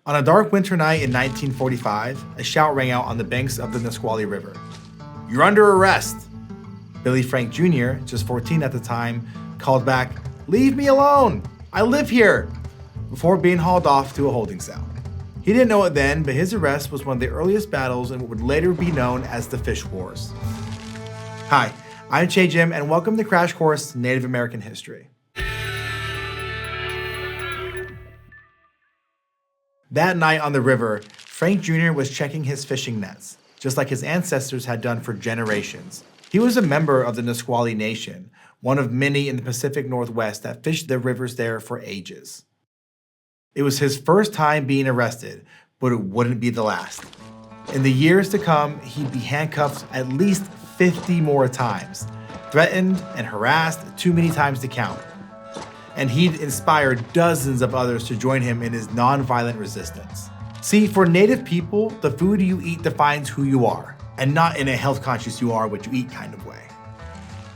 On a dark winter night in 1945, a shout rang out on the banks of the Nisqually River. "You're under arrest!" Billy Frank Jr., just 14 at the time, called back, "Leave me alone! I live here!" before being hauled off to a holding cell. He didn't know it then, but his arrest was one of the earliest battles in what would later be known as the Fish Wars. Hi, I'm Che Jim, and welcome to Crash Course Native American History. That night on the river, Frank Jr. was checking his fishing nets, just like his ancestors had done for generations. He was a member of the Nisqually Nation, one of many in the Pacific Northwest that fished the rivers there for ages. It was his first time being arrested, but it wouldn't be the last. In the years to come, he'd be handcuffed at least 50 more times, threatened and harassed too many times to count. And he'd inspire dozens of others to join him in his nonviolent resistance. See, for Native people, the food you eat defines who you are, and not in a health-conscious you are what you eat kind of way.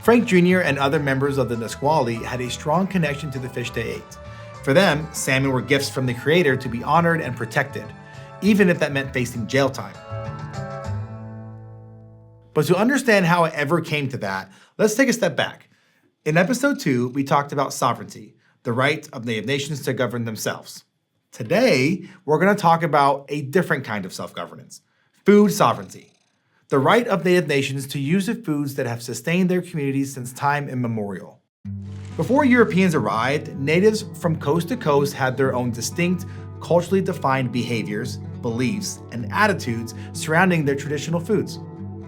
Frank Jr. and other members of the Nisqually had a strong connection to the fish they ate. For them, salmon were gifts from the Creator to be honored and protected, even if that meant facing jail time. But to understand how it ever came to that, let's take a step back. In episode 2, we talked about sovereignty, the right of Native nations to govern themselves. Today, we're going to talk about a different kind of self-governance, food sovereignty, the right of Native nations to use the foods that have sustained their communities since time immemorial. Before Europeans arrived, natives from coast to coast had their own distinct, culturally defined behaviors, beliefs, and attitudes surrounding their traditional foods.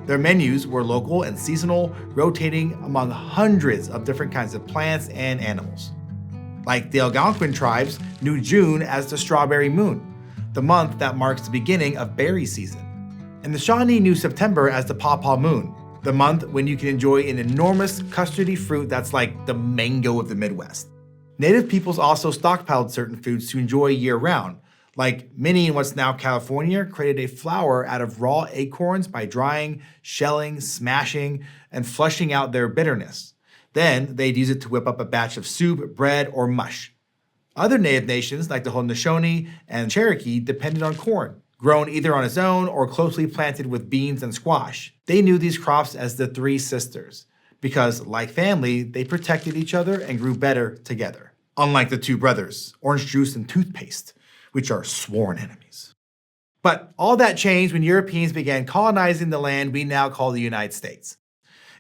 Their menus were local and seasonal, rotating among hundreds of different kinds of plants and animals. Like the Algonquin tribes knew June as the strawberry moon, the month that marks the beginning of berry season. And the Shawnee knew September as the pawpaw moon, the month when you can enjoy an enormous custardy fruit that's like the mango of the Midwest. Native peoples also stockpiled certain foods to enjoy year-round, like many in what's now California created a flour out of raw acorns by drying, shelling, smashing, and flushing out their bitterness. Then they'd use it to whip up a batch of soup, bread, or mush. Other Native nations, like the Haudenosaunee and Cherokee, depended on corn, grown either on its own or closely planted with beans and squash. They knew these crops as the Three Sisters, because, like family, they protected each other and grew better together. Unlike the two brothers, orange juice and toothpaste, which are sworn enemies. But all that changed when Europeans began colonizing the land we now call the United States.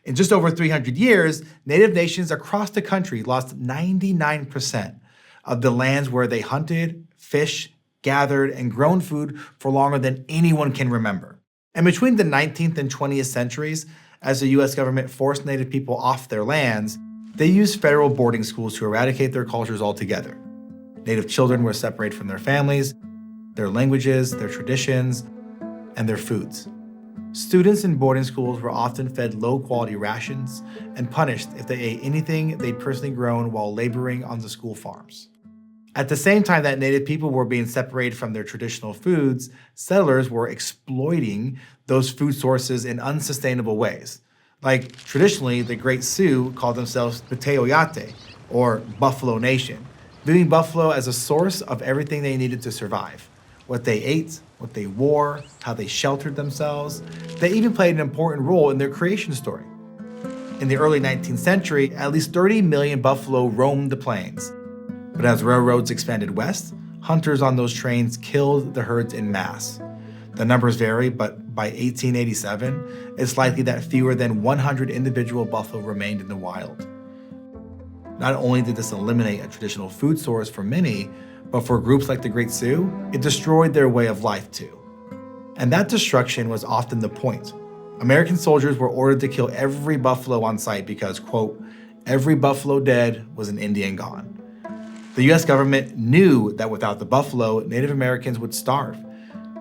In just over 300 years, Native nations across the country lost 99% of the lands where they hunted, fished, gathered, and grown food for longer than anyone can remember. And between the 19th and 20th centuries, as the US government forced Native people off their lands, they used federal boarding schools to eradicate their cultures altogether. Native children were separated from their families, their languages, their traditions, and their foods. Students in boarding schools were often fed low-quality rations and punished if they ate anything they'd personally grown while laboring on the school farms. At the same time that Native people were being separated from their traditional foods, settlers were exploiting those food sources in unsustainable ways. Like, traditionally, the Great Sioux called themselves Pteoyate, or Buffalo Nation, viewing buffalo as a source of everything they needed to survive. What they ate, what they wore, how they sheltered themselves. They even played an important role in their creation story. In the early 19th century, at least 30 million buffalo roamed the plains. But as railroads expanded west, hunters on those trains killed the herds en masse. The numbers vary, but by 1887, it's likely that fewer than 100 individual buffalo remained in the wild. Not only did this eliminate a traditional food source for many, but for groups like the Great Sioux, it destroyed their way of life too. And that destruction was often the point. American soldiers were ordered to kill every buffalo on sight because, quote, every buffalo dead was an Indian gone. The US government knew that without the buffalo, Native Americans would starve,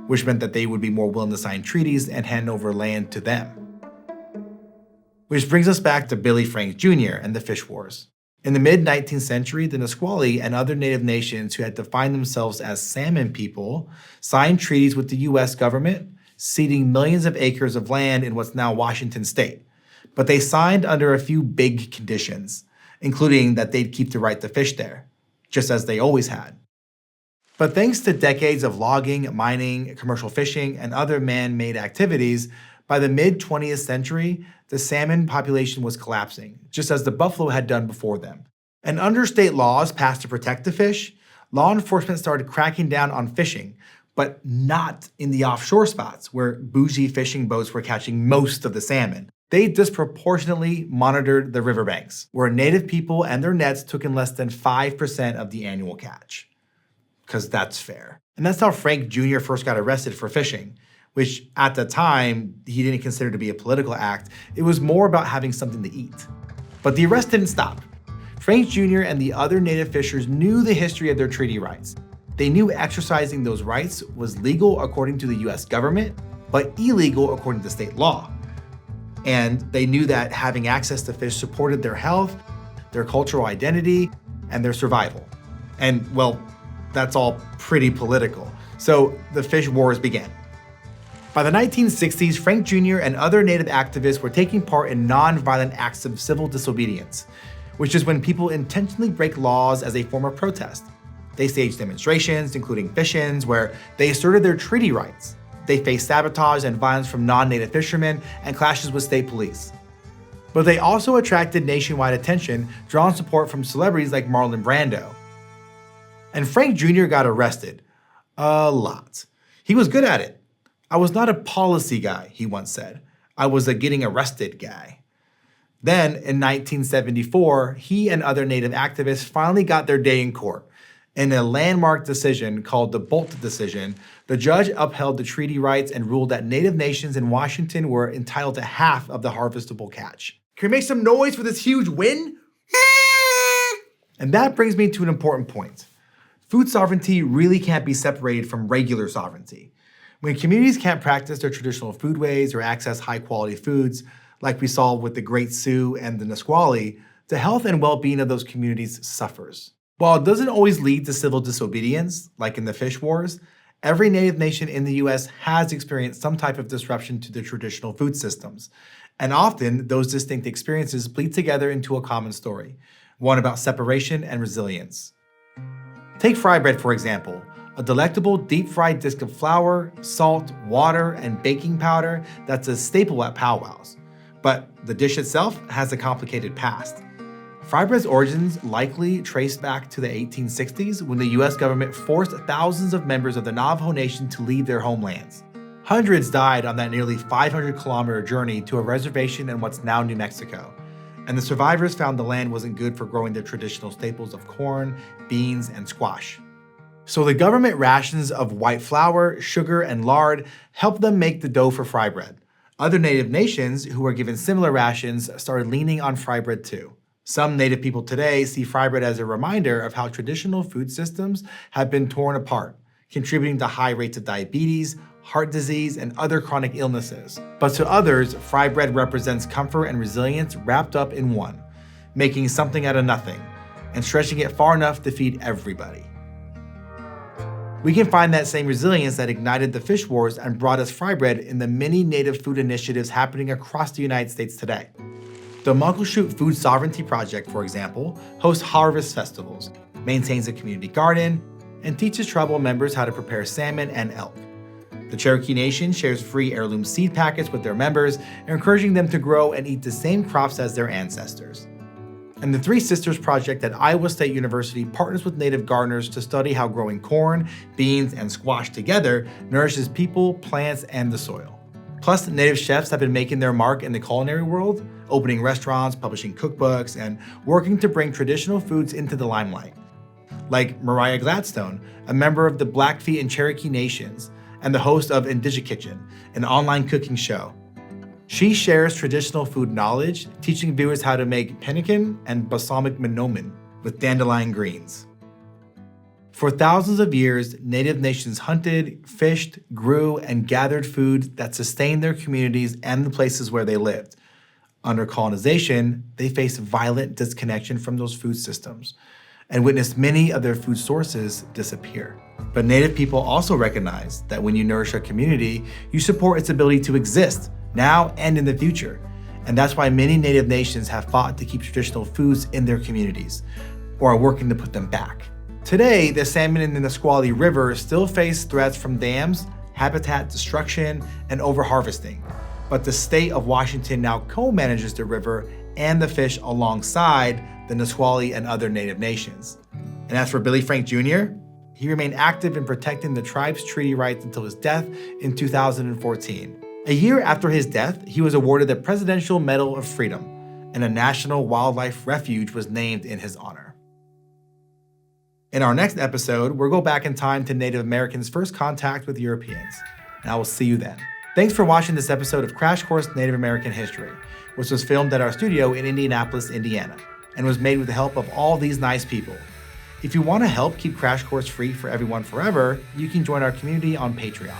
which meant that they would be more willing to sign treaties and hand over land to them. Which brings us back to Billy Frank Jr. and the Fish Wars. In the mid-19th century, the Nisqually and other Native nations who had defined themselves as salmon people signed treaties with the US government, ceding millions of acres of land in what's now Washington state. But they signed under a few big conditions, including that they'd keep the right to fish there, just as they always had. But thanks to decades of logging, mining, commercial fishing, and other man-made activities, by the mid-20th century, the salmon population was collapsing, just as the buffalo had done before them. And under state laws passed to protect the fish, law enforcement started cracking down on fishing, but not in the offshore spots where bougie fishing boats were catching most of the salmon. They disproportionately monitored the riverbanks, where native people and their nets took in less than 5% of the annual catch. Because that's fair. And that's how Frank Jr. first got arrested for fishing, which at the time he didn't consider to be a political act. It was more about having something to eat. But the arrest didn't stop. Frank Jr. and the other native fishers knew the history of their treaty rights. They knew exercising those rights was legal according to the US government, but illegal according to state law. And they knew that having access to fish supported their health, their cultural identity, and their survival. And well, that's all pretty political. So the fish wars began. By the 1960s, Frank Jr. and other Native activists were taking part in non-violent acts of civil disobedience, which is when people intentionally break laws as a form of protest. They staged demonstrations, including fish-ins, where they asserted their treaty rights. They faced sabotage and violence from non-native fishermen and clashes with state police. But they also attracted nationwide attention, drawing support from celebrities like Marlon Brando. And Frank Jr. got arrested. A lot. He was good at it. "I was not a policy guy," he once said. "I was a getting arrested guy." Then, in 1974, he and other Native activists finally got their day in court. In a landmark decision called the Ohta decision, the judge upheld the treaty rights and ruled that Native nations in Washington were entitled to half of the harvestable catch. Can we make some noise for this huge win? And that brings me to an important point. Food sovereignty really can't be separated from regular sovereignty. When communities can't practice their traditional foodways or access high-quality foods, like we saw with the Great Sioux and the Nisqually, the health and well-being of those communities suffers. While it doesn't always lead to civil disobedience, like in the fish wars, every Native nation in the US has experienced some type of disruption to their traditional food systems. And often, those distinct experiences bleed together into a common story, one about separation and resilience. Take Frybread, for example, a delectable deep-fried disc of flour, salt, water, and baking powder that's a staple at powwows. But the dish itself has a complicated past. Frybread's origins likely trace back to the 1860s when the US government forced thousands of members of the Navajo Nation to leave their homelands. Hundreds died on that nearly 500-kilometer journey to a reservation in what's now New Mexico. And the survivors found the land wasn't good for growing their traditional staples of corn, beans, and squash. So the government rations of white flour, sugar, and lard helped them make the dough for Frybread. Other Native nations who were given similar rations started leaning on Frybread too. Some Native people today see Frybread as a reminder of how traditional food systems have been torn apart, contributing to high rates of diabetes, heart disease, and other chronic illnesses. But to others, Frybread represents comfort and resilience wrapped up in one, making something out of nothing, and stretching it far enough to feed everybody. We can find that same resilience that ignited the fish wars and brought us Frybread in the many Native food initiatives happening across the United States today. The Mancuso Food Sovereignty Project, for example, hosts harvest festivals, maintains a community garden, and teaches tribal members how to prepare salmon and elk. The Cherokee Nation shares free heirloom seed packets with their members, encouraging them to grow and eat the same crops as their ancestors. And the Three Sisters Project at Iowa State University partners with Native gardeners to study how growing corn, beans, and squash together nourishes people, plants, and the soil. Plus, Native chefs have been making their mark in the culinary world, opening restaurants, publishing cookbooks, and working to bring traditional foods into the limelight. Like Mariah Gladstone, a member of the Blackfeet and Cherokee Nations, and the host of Indija-ka, an online cooking show. She shares traditional food knowledge, teaching viewers how to make pemmican and balsamic minomen with dandelion greens. For thousands of years, Native nations hunted, fished, grew, and gathered food that sustained their communities and the places where they lived. Under colonization, they faced violent disconnection from those food systems and witnessed many of their food sources disappear. But Native people also recognize that when you nourish a community, you support its ability to exist now and in the future. And that's why many Native nations have fought to keep traditional foods in their communities, or are working to put them back. Today, the salmon in the Nisqually River still face threats from dams, habitat destruction, and overharvesting. But the state of Washington now co-manages the river and the fish alongside the Nisqually and other native nations. And as for Billy Frank Jr., he remained active in protecting the tribe's treaty rights until his death in 2014. A year after his death, he was awarded the Presidential Medal of Freedom, and a national wildlife refuge was named in his honor. In our next episode, we'll go back in time to Native Americans' first contact with Europeans. And I will see you then. Thanks for watching this episode of Crash Course Native American History, which was filmed at our studio in Indianapolis, Indiana, and was made with the help of all these nice people. If you want to help keep Crash Course free for everyone forever, you can join our community on Patreon.